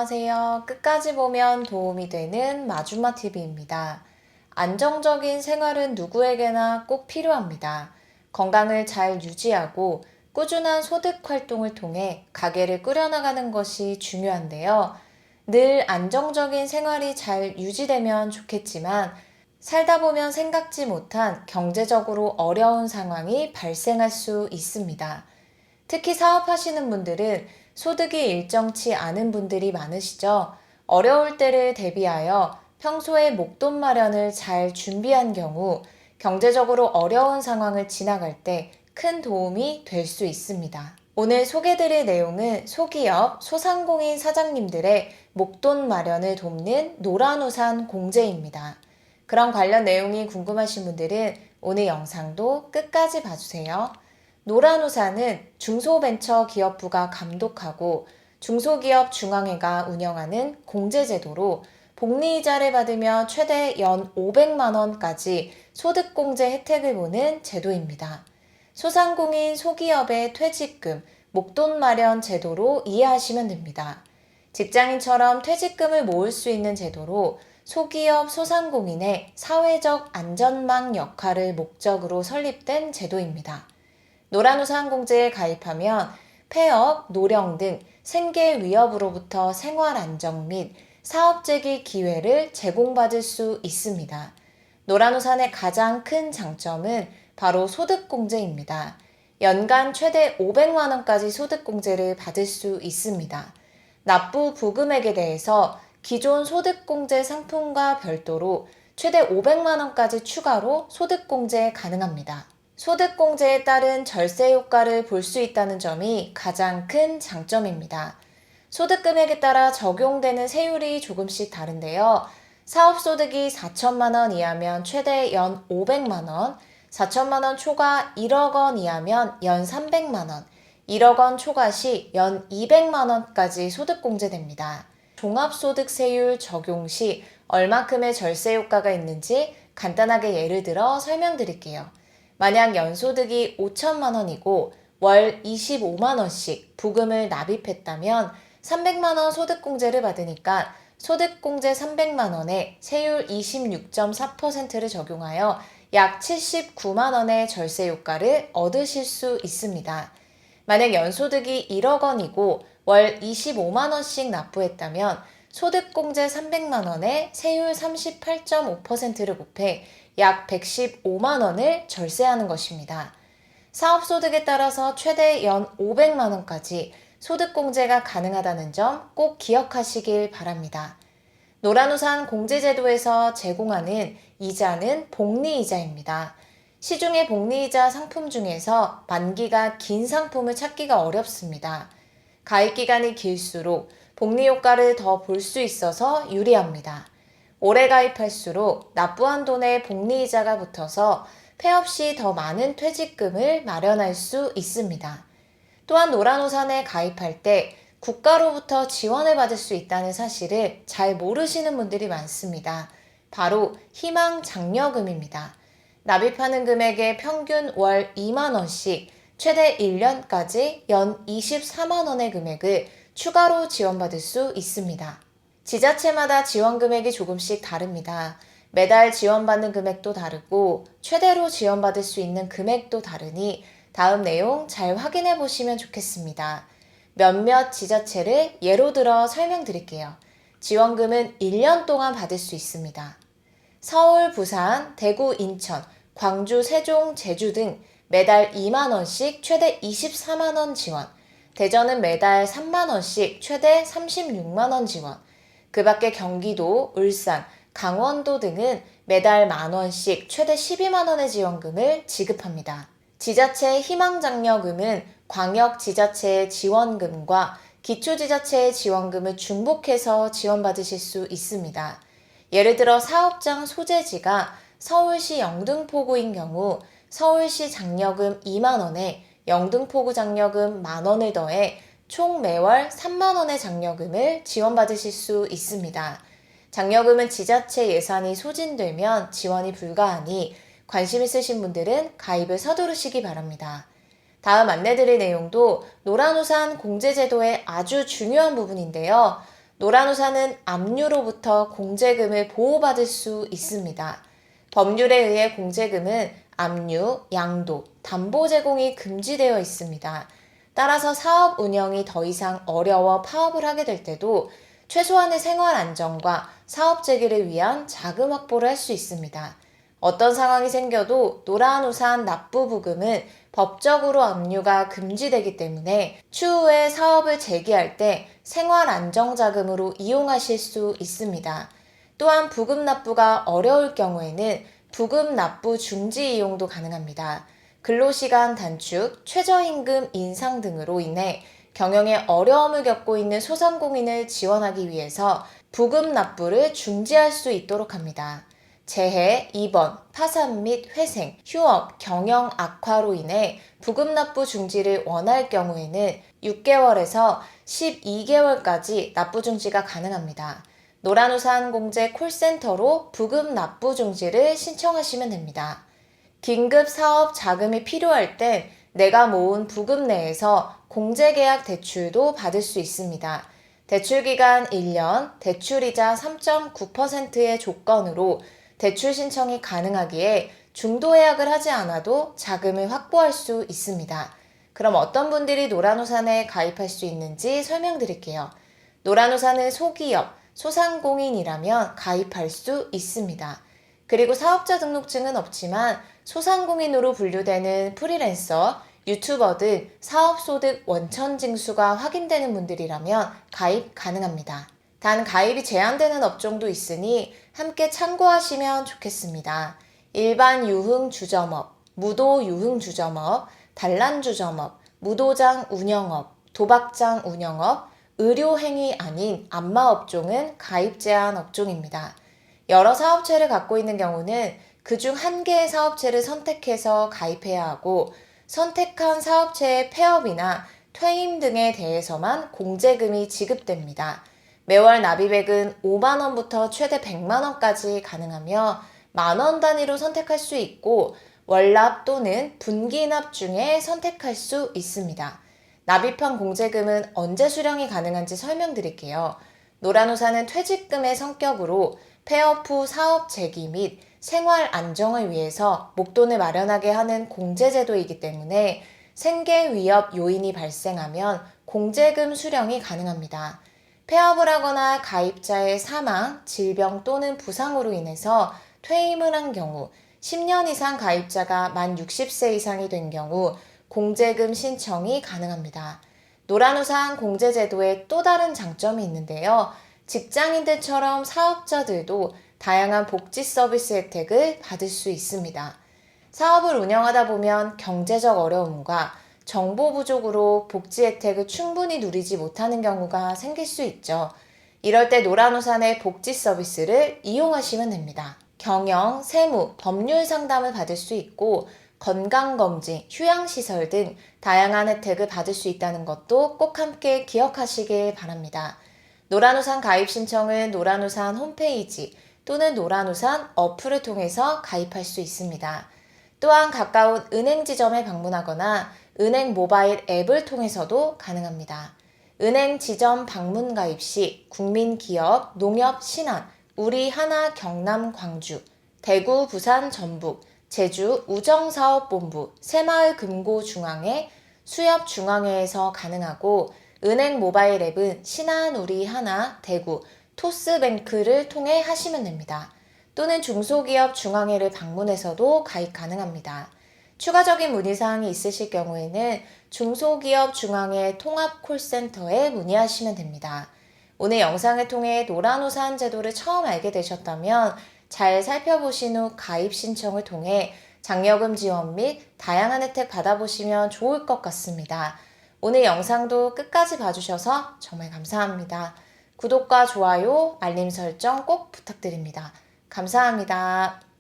안녕하세요. 끝까지 보면 도움이 되는 마주마TV입니다. 안정적인 생활은 누구에게나 꼭 필요합니다. 건강을 잘 유지하고 꾸준한 소득 활동을 통해 가게를 꾸려나가는 것이 중요한데요. 늘 안정적인 생활이 잘 유지되면 좋겠지만 살다 보면 생각지 못한 경제적으로 어려운 상황이 발생할 수 있습니다. 특히 사업하시는 분들은 소득이 일정치 않은 분들이 많으시죠. 어려울 때를 대비하여 평소에 목돈 마련을 잘 준비한 경우 경제적으로 어려운 상황을 지나갈 때 큰 도움이 될 수 있습니다. 오늘 소개드릴 내용은 소기업, 소상공인 사장님들의 목돈 마련을 돕는 노란우산 공제입니다. 그런 관련 내용이 궁금하신 분들은 오늘 영상도 끝까지 봐주세요. 노란우산은 중소벤처기업부가 감독하고 중소기업 중앙회가 운영하는 공제제도로 복리이자를 받으며 최대 연 500만 원까지 소득공제 혜택을 보는 제도입니다. 소상공인 소기업의 퇴직금, 목돈 마련 제도로 이해하시면 됩니다. 직장인처럼 퇴직금을 모을 수 있는 제도로 소기업 소상공인의 사회적 안전망 역할을 목적으로 설립된 제도입니다. 노란우산 공제에 가입하면 폐업, 노령 등 생계 위협으로부터 생활 안정 및 사업 재기 기회를 제공받을 수 있습니다. 노란우산의 가장 큰 장점은 바로 소득공제입니다. 연간 최대 500만 원까지 소득공제를 받을 수 있습니다. 납부 부금액에 대해서 기존 소득공제 상품과 별도로 최대 500만 원까지 추가로 소득공제 가능합니다. 소득공제에 따른 절세 효과를 볼 수 있다는 점이 가장 큰 장점입니다. 소득금액에 따라 적용되는 세율이 조금씩 다른데요. 사업소득이 4천만 원 이하면 최대 연 500만 원, 4천만 원 초과 1억 원 이하면 연 300만 원, 1억 원 초과 시 연 200만 원까지 소득공제됩니다. 종합소득세율 적용 시 얼마큼의 절세 효과가 있는지 간단하게 예를 들어 설명드릴게요. 만약 연소득이 5천만 원이고 월 25만 원씩 부금을 납입했다면 300만 원 소득공제를 받으니까 소득공제 300만 원에 세율 26.4%를 적용하여 약 79만 원의 절세 효과를 얻으실 수 있습니다. 만약 연소득이 1억 원이고 월 25만 원씩 납부했다면 소득공제 300만 원에 세율 38.5%를 곱해 약 115만 원을 절세하는 것입니다. 사업소득에 따라서 최대 연 500만 원까지 소득공제가 가능하다는 점 꼭 기억하시길 바랍니다. 노란우산 공제제도에서 제공하는 이자는 복리이자입니다. 시중의 복리이자 상품 중에서 만기가 긴 상품을 찾기가 어렵습니다. 가입기간이 길수록 복리효과를 더 볼 수 있어서 유리합니다. 오래 가입할수록 납부한 돈에 복리이자가 붙어서 폐업 시 더 많은 퇴직금을 마련할 수 있습니다. 또한 노란우산에 가입할 때 국가로부터 지원을 받을 수 있다는 사실을 잘 모르시는 분들이 많습니다. 바로 희망장려금입니다. 납입하는 금액의 평균 월 2만 원씩 최대 1년까지 연 24만 원의 금액을 추가로 지원받을 수 있습니다. 지자체마다 지원 금액이 조금씩 다릅니다. 매달 지원받는 금액도 다르고 최대로 지원받을 수 있는 금액도 다르니 다음 내용 잘 확인해 보시면 좋겠습니다. 몇몇 지자체를 예로 들어 설명드릴게요. 지원금은 1년 동안 받을 수 있습니다. 서울, 부산, 대구, 인천, 광주, 세종, 제주 등 매달 2만 원씩 최대 24만 원 지원, 대전은 매달 3만 원씩 최대 36만 원 지원, 그 밖에 경기도, 울산, 강원도 등은 매달 만 원씩 최대 12만 원의 지원금을 지급합니다. 지자체 희망장려금은 광역지자체의 지원금과 기초지자체의 지원금을 중복해서 지원받으실 수 있습니다. 예를 들어 사업장 소재지가 서울시 영등포구인 경우 서울시 장려금 2만 원에 영등포구 장려금 만 원을 더해 총 매월 3만 원의 장려금을 지원받으실 수 있습니다. 장려금은 지자체 예산이 소진되면 지원이 불가하니 관심 있으신 분들은 가입을 서두르시기 바랍니다. 다음 안내드릴 내용도 노란우산 공제제도의 아주 중요한 부분인데요. 노란우산은 압류로부터 공제금을 보호받을 수 있습니다. 법률에 의해 공제금은 압류, 양도, 담보 제공이 금지되어 있습니다. 따라서 사업 운영이 더 이상 어려워 파업을 하게 될 때도 최소한의 생활 안정과 사업 재개를 위한 자금 확보를 할 수 있습니다. 어떤 상황이 생겨도 노란우산 납부부금은 법적으로 압류가 금지되기 때문에 추후에 사업을 재개할 때 생활 안정자금으로 이용하실 수 있습니다. 또한 부금 납부가 어려울 경우에는 부금 납부 중지 이용도 가능합니다. 근로시간 단축, 최저임금 인상 등으로 인해 경영에 어려움을 겪고 있는 소상공인을 지원하기 위해서 부금 납부를 중지할 수 있도록 합니다. 재해, 입원, 파산 및 회생, 휴업, 경영 악화로 인해 부금 납부 중지를 원할 경우에는 6개월에서 12개월까지 납부 중지가 가능합니다. 노란우산 공제 콜센터로 부금 납부 중지를 신청하시면 됩니다. 긴급 사업 자금이 필요할 땐 내가 모은 부금 내에서 공제계약 대출도 받을 수 있습니다. 대출기간 1년, 대출이자 3.9%의 조건으로 대출 신청이 가능하기에 중도예약을 하지 않아도 자금을 확보할 수 있습니다. 그럼 어떤 분들이 노란우산에 가입할 수 있는지 설명드릴게요. 노란우산은 소기업, 소상공인이라면 가입할 수 있습니다. 그리고 사업자 등록증은 없지만 소상공인으로 분류되는 프리랜서, 유튜버 등 사업소득 원천징수가 확인되는 분들이라면 가입 가능합니다. 단 가입이 제한되는 업종도 있으니 함께 참고하시면 좋겠습니다. 일반 유흥주점업, 무도 유흥주점업, 단란주점업, 무도장 운영업, 도박장 운영업, 의료행위 아닌 안마업종은 가입 제한 업종입니다. 여러 사업체를 갖고 있는 경우는 그중 한 개의 사업체를 선택해서 가입해야 하고 선택한 사업체의 폐업이나 퇴임 등에 대해서만 공제금이 지급됩니다. 매월 납입액은 5만원부터 최대 100만원까지 가능하며 만원 단위로 선택할 수 있고 월납 또는 분기납 중에 선택할 수 있습니다. 납입한 공제금은 언제 수령이 가능한지 설명드릴게요. 노란우산은 퇴직금의 성격으로 폐업 후 사업 재기 및 생활 안정을 위해서 목돈을 마련하게 하는 공제제도이기 때문에 생계 위협 요인이 발생하면 공제금 수령이 가능합니다. 폐업을 하거나 가입자의 사망, 질병 또는 부상으로 인해서 퇴임을 한 경우, 10년 이상 가입자가 만 60세 이상이 된 경우 공제금 신청이 가능합니다. 노란우산 공제제도의 또 다른 장점이 있는데요. 직장인들처럼 사업자들도 다양한 복지 서비스 혜택을 받을 수 있습니다. 사업을 운영하다 보면 경제적 어려움과 정보 부족으로 복지 혜택을 충분히 누리지 못하는 경우가 생길 수 있죠. 이럴 때 노란우산의 복지 서비스를 이용하시면 됩니다. 경영, 세무, 법률 상담을 받을 수 있고 건강검진, 휴양시설 등 다양한 혜택을 받을 수 있다는 것도 꼭 함께 기억하시길 바랍니다. 노란우산 가입 신청은 노란우산 홈페이지 또는 노란우산 어플을 통해서 가입할 수 있습니다. 또한 가까운 은행 지점에 방문하거나 은행 모바일 앱을 통해서도 가능합니다. 은행 지점 방문 가입 시 국민기업, 농협, 신한, 우리하나 경남 광주, 대구, 부산, 전북, 제주 우정사업본부, 새마을 금고중앙회, 수협중앙회에서 가능하고 은행 모바일 앱은 신한, 우리하나, 대구, 토스뱅크를 통해 하시면 됩니다. 또는 중소기업 중앙회를 방문해서도 가입 가능합니다. 추가적인 문의사항이 있으실 경우에는 중소기업 중앙회 통합콜센터에 문의하시면 됩니다. 오늘 영상을 통해 노란우산 제도를 처음 알게 되셨다면 잘 살펴보신 후 가입 신청을 통해 장려금 지원 및 다양한 혜택 받아보시면 좋을 것 같습니다. 오늘 영상도 끝까지 봐주셔서 정말 감사합니다. 구독과 좋아요, 알림 설정 꼭 부탁드립니다. 감사합니다.